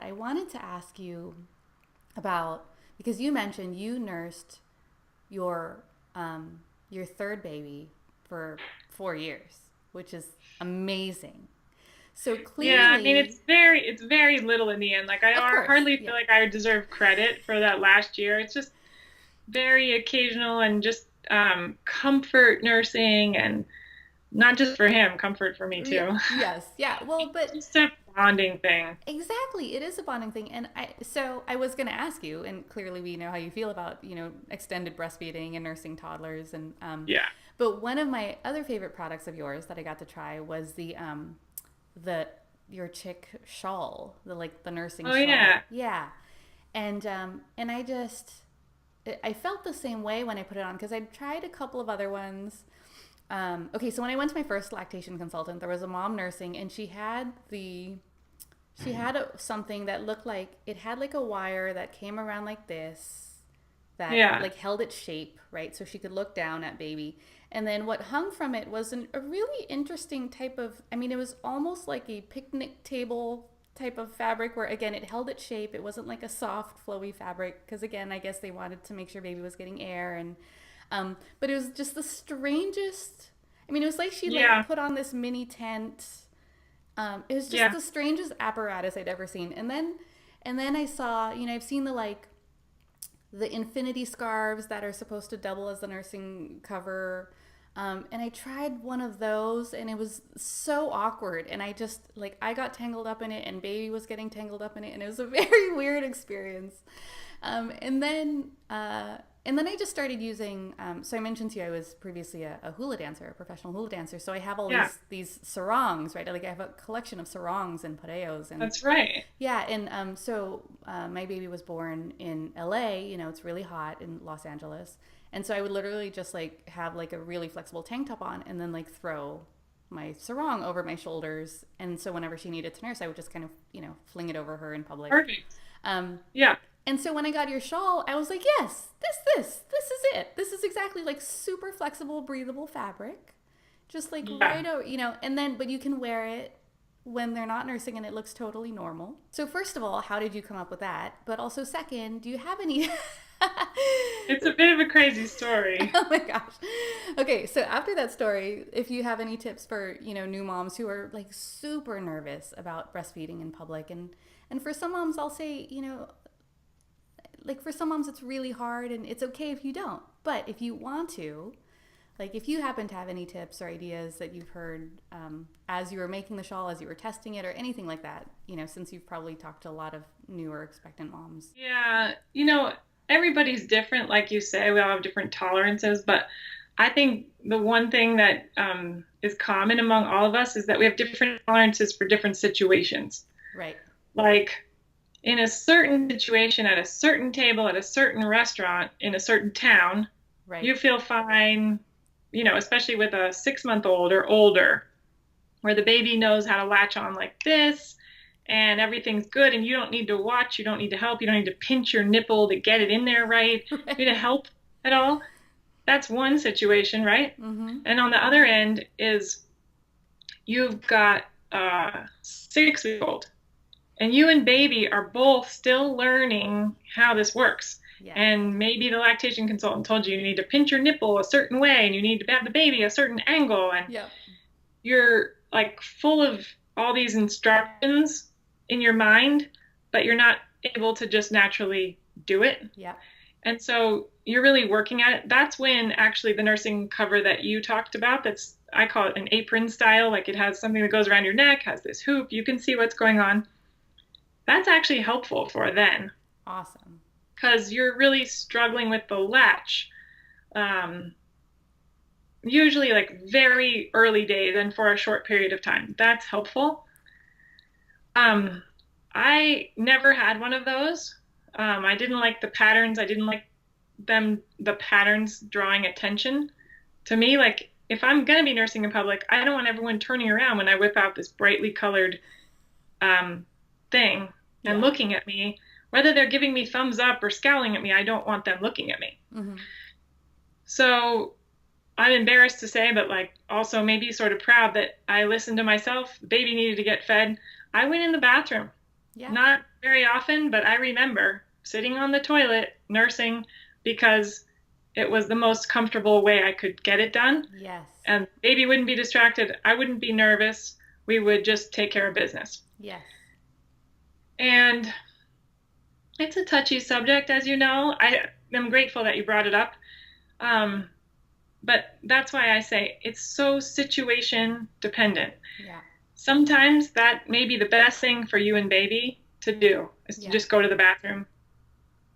I wanted to ask you about, because you mentioned you nursed your your third baby for 4 years, which is amazing. So Yeah, I mean clearly, it's very little in the end. Like I of course, hardly yeah, feel like I deserve credit for that last year. It's just very occasional and just comfort nursing and not just for him, comfort for me yeah, too. yes, yeah. Well, It's but just a bonding thing. exactly, it is a bonding thing, and I was going to ask you, and clearly we know how you feel about extended breastfeeding and nursing toddlers, and Yeah. but one of my other favorite products of yours that I got to try was the your Chic shawl, the nursing Oh shawl, yeah. yeah, and I felt the same way when I put it on because I tried a couple of other ones. Okay, so when I went to my first lactation consultant, there was a mom nursing, and something that looked like it had like a wire that came around like this, that Yeah. like held its shape, right? So she could look down at baby. And then what hung from it was a really interesting type of, I mean, it was almost like a picnic table type of fabric where, again, it held its shape. It wasn't like a soft, flowy fabric because, again, I guess they wanted to make sure baby was getting air. But it was just the strangest. I mean, it was like she like Yeah. put on this mini tent. It was just Yeah. the strangest apparatus I'd ever seen. And then I saw, I've seen the infinity scarves that are supposed to double as the nursing cover. And I tried one of those, and it was so awkward. And I just like I got tangled up in it, and baby was getting tangled up in it, and it was a very weird experience. Um, and then uh, and then I just started using. So I mentioned to you I was previously a hula dancer, a professional hula dancer. So I have all Yeah. these sarongs, right? Like I have a collection of sarongs and pareos, and That's right. yeah, and my baby was born in LA. It's really hot in Los Angeles, and so I would literally just like have like a really flexible tank top on, and then like throw my sarong over my shoulders. And so whenever she needed to nurse, I would just kind of fling it over her in public. Perfect. Um, Yeah. and so when I got your shawl, I was like, yes, this is it. This is exactly like super flexible, breathable fabric. Just like Yeah. right over, and then, but you can wear it when they're not nursing and it looks totally normal. So, first of all, how did you come up with that? But also, second, do you have any. It's a bit of a crazy story. Oh my gosh. Okay, so after that story, if you have any tips for, new moms who are like super nervous about breastfeeding in public, and for some moms I'll say, like for some moms it's really hard and it's okay if you don't. But if you want to, like if you happen to have any tips or ideas that you've heard as you were making the shawl, as you were testing it, or anything like that, since you've probably talked to a lot of newer expectant moms. Yeah. Everybody's different, like you say, we all have different tolerances, but I think the one thing that is common among all of us is that we have different tolerances for different situations. Right, Like in a certain situation at a certain table at a certain restaurant in a certain town, right, you feel fine, especially with a 6 month old or older, where the baby knows how to latch on like this and everything's good and you don't need to watch, you don't need to help, you don't need to pinch your nipple to get it in there right, you need to right. help at all. That's one situation, right? Mm-hmm. And on the other end is you've got a 6 week old and you and baby are both still learning how this works. Yeah, And maybe the lactation consultant told you you need to pinch your nipple a certain way and you need to have the baby a certain angle. And yep, you're like full of all these instructions in your mind, but you're not able to just naturally do it. yep, And so you're really working at it. That's when actually the nursing cover that you talked about, that's I call it an apron style, like it has something that goes around your neck, has this hoop, you can see what's going on. That's actually helpful for then awesome. because you're really struggling with the latch. Um, Usually like very early days and for a short period of time. That's helpful. Um, I never had one of those. I didn't like the patterns. I didn't like the patterns drawing attention to me. Like if I'm gonna be nursing in public, I don't want everyone turning around when I whip out this brightly colored um, thing and Yeah. looking at me. Whether they're giving me thumbs up or scowling at me, I don't want them looking at me. Mm-hmm. So I'm embarrassed to say, but like also maybe sort of proud that I listened to myself. The baby needed to get fed. I went in the bathroom Yeah. Not very often, but I remember sitting on the toilet nursing because it was the most comfortable way I could get it done. Yes. And baby wouldn't be distracted. I wouldn't be nervous. We would just take care of business. Yes. And it's a touchy subject, as you know. I am grateful that you brought it up. Um, but that's why I say it's so situation dependent. Yeah. Sometimes that may be the best thing for you and baby to do is to Yeah. just go to the bathroom,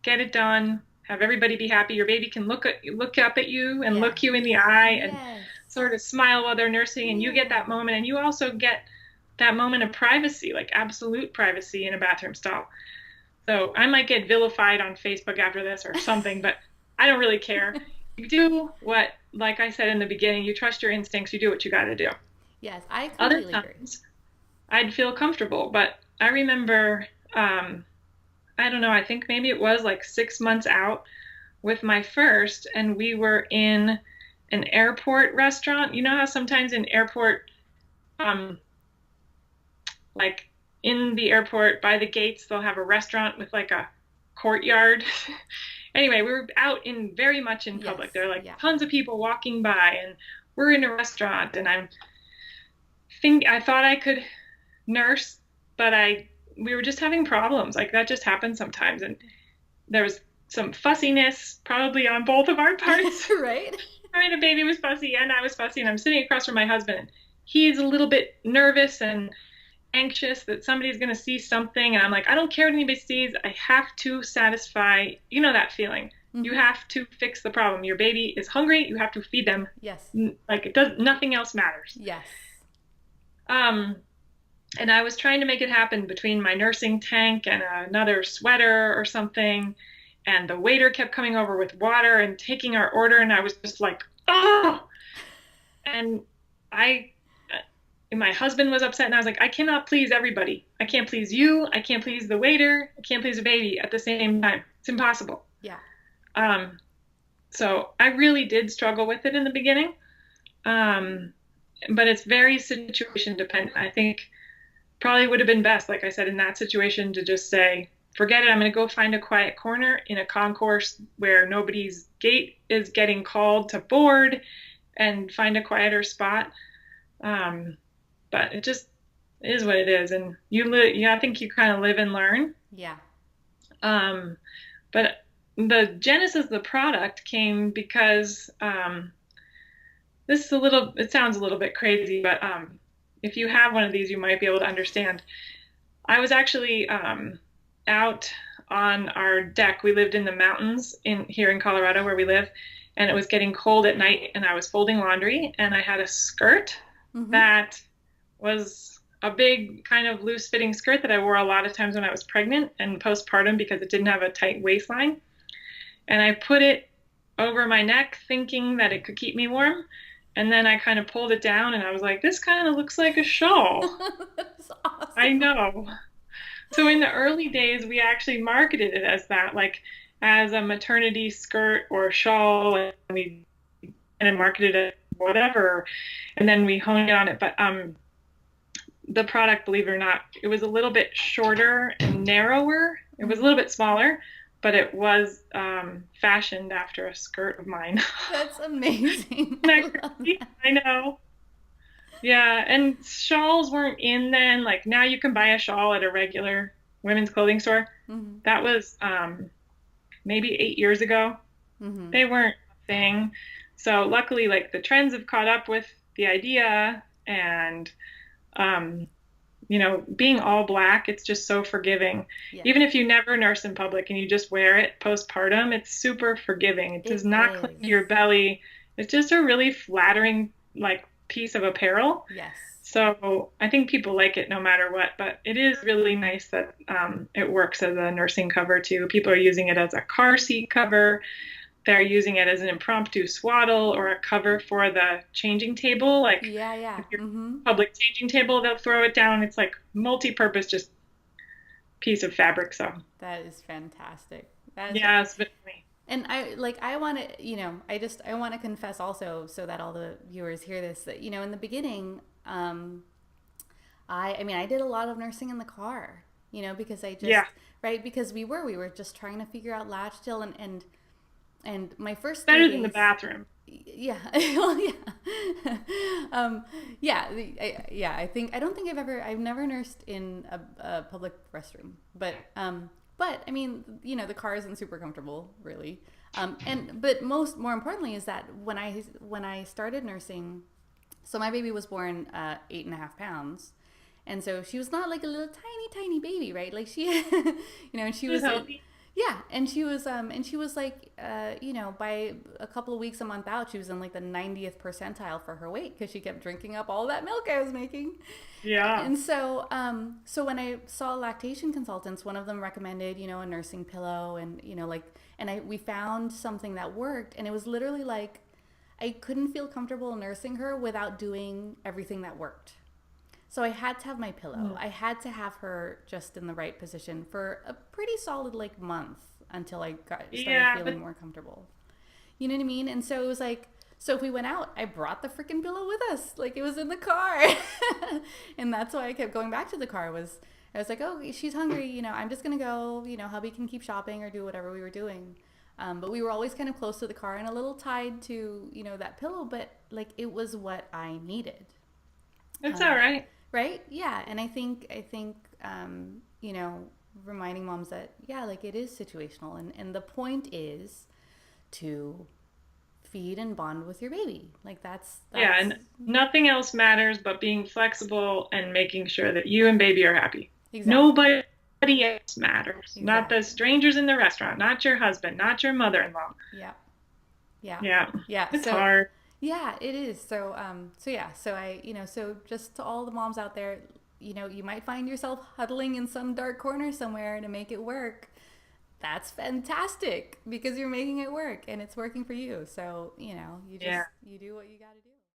get it done, have everybody be happy. Your baby can look up at you and Yeah. look you in the eye and Yes. sort of smile while they're nursing, and you get Yeah. that moment, and you also get that moment of privacy, like absolute privacy in a bathroom stall. So I might get vilified on Facebook after this or something, but I don't really care. You do what, like I said in the beginning, you trust your instincts, you do what you got to do. Yes, I Other completely agree. times, I'd feel comfortable, but I remember, I don't know, I think maybe it was like 6 months out with my first, and we were in an airport restaurant. You know how sometimes in airport, um, like in the airport by the gates, they'll have a restaurant with like a courtyard. Anyway, we were out in very much in Yes. public. There are like Yeah. tons of people walking by, and we're in a restaurant, and I thought I could nurse, but I we were just having problems. Like that just happens sometimes, and there was some fussiness probably on both of our parts. Right? I mean, the baby was fussy and I was fussy, and I'm sitting across from my husband. And he's a little bit nervous and anxious that somebody's going to see something. And I'm like, I don't care what anybody sees. I have to satisfy, you know, that feeling. You Mm-hmm. have to fix the problem. Your baby is hungry. You have to feed them. Yes. Like it does, nothing else matters. Yes. Um, and I was trying to make it happen between my nursing tank and another sweater or something. And the waiter kept coming over with water and taking our order. And I was just like, oh, and I, my husband was upset, and I was like, I cannot please everybody. I can't please you. I can't please the waiter. I can't please the baby at the same time. It's impossible. Yeah. Um, so I really did struggle with it in the beginning. Um, but it's very situation dependent. I think probably would have been best, like I said, in that situation to just say, forget it. I'm going to go find a quiet corner in a concourse where nobody's gate is getting called to board and find a quieter spot. Um, but it just is what it is. And yeah, I think you kind of live and learn. Yeah. But the genesis of the product came because this is it sounds a little bit crazy, but if you have one of these, you might be able to understand. I was actually out on our deck. We lived in the mountains here in Colorado where we live, and it was getting cold at night, and I was folding laundry, and I had a skirt Mm-hmm. that was a big kind of loose fitting skirt that I wore a lot of times when I was pregnant and postpartum because it didn't have a tight waistline. And I put it over my neck thinking that it could keep me warm. And then I kind of pulled it down and I was like, this kind of looks like a shawl. That's awesome. I know. So in the early days, we actually marketed it as that, like as a maternity skirt or shawl, and we marketed it whatever, and then we honed it on it. But the product, believe it or not, it was a little bit shorter and narrower. It was a little bit smaller, but it was fashioned after a skirt of mine. That's amazing. Isn't that crazy? I know. Yeah, and shawls weren't in then. Like now you can buy a shawl at a regular women's clothing store. Mm-hmm. That was maybe 8 years ago. Mm-hmm. They weren't a thing. So luckily, like the trends have caught up with the idea, and um, being all black, it's just so forgiving. Yeah. Even if you never nurse in public and you just wear it postpartum, it's super forgiving. It does not cling to your belly. It's just a really flattering, like, piece of apparel. Yes. So I think people like it no matter what, but it is really nice that it works as a nursing cover too. People are using it as a car seat cover. They're using it as an impromptu swaddle or a cover for the changing table. Like Yeah. if you're Mm-hmm. public changing table, they'll throw it down. It's like multi-purpose, just piece of fabric. So That is fantastic. That is yeah, it's been me. And I want to, I want to confess also so that all the viewers hear this that, in the beginning, I did a lot of nursing in the car. because I just, Yeah. right, because we were just trying to figure out latch still, and my first three Better than the days, bathroom. yeah, well, yeah, yeah, yeah. I don't think I've never nursed in a public restroom, but I mean, the car isn't super comfortable, really. But more importantly is that when I started nursing, so my baby was born 8.5 pounds, and so she was not like a little tiny baby, right? Like she, and she It was was healthy. yeah, and she was like, by a couple of weeks, a month out, she was in like the 90th percentile for her weight because she kept drinking up all that milk I was making. Yeah. And so when I saw lactation consultants, one of them recommended, a nursing pillow, and we found something that worked, and it was literally like I couldn't feel comfortable nursing her without doing everything that worked. So I had to have my pillow. Mm. I had to have her just in the right position for a pretty solid like month until I started Yeah, feeling but more comfortable. You know what I mean? And so it was like, so if we went out, I brought the freaking pillow with us. Like it was in the car. And that's why I kept going back to the car. I was like, oh, she's hungry. I'm just going to go. Hubby can keep shopping or do whatever we were doing. But we were always kind of close to the car and a little tied to, that pillow. But like it was what I needed. it's all Um, right. right? Yeah. And I think, reminding moms that, yeah, like it is situational. And the point is to feed and bond with your baby. Like Yeah, that's and nothing else matters but being flexible and making sure that you and baby are happy. exactly, Nobody else matters. Not the exactly. strangers in the restaurant, not your husband, not your mother-in-law. Yeah. Yeah. Yeah, Yeah. it's So hard. yeah, it is. So yeah, so just to all the moms out there, you might find yourself huddling in some dark corner somewhere to make it work. That's fantastic because you're making it work and it's working for you. So, you Yeah. do what you got to do.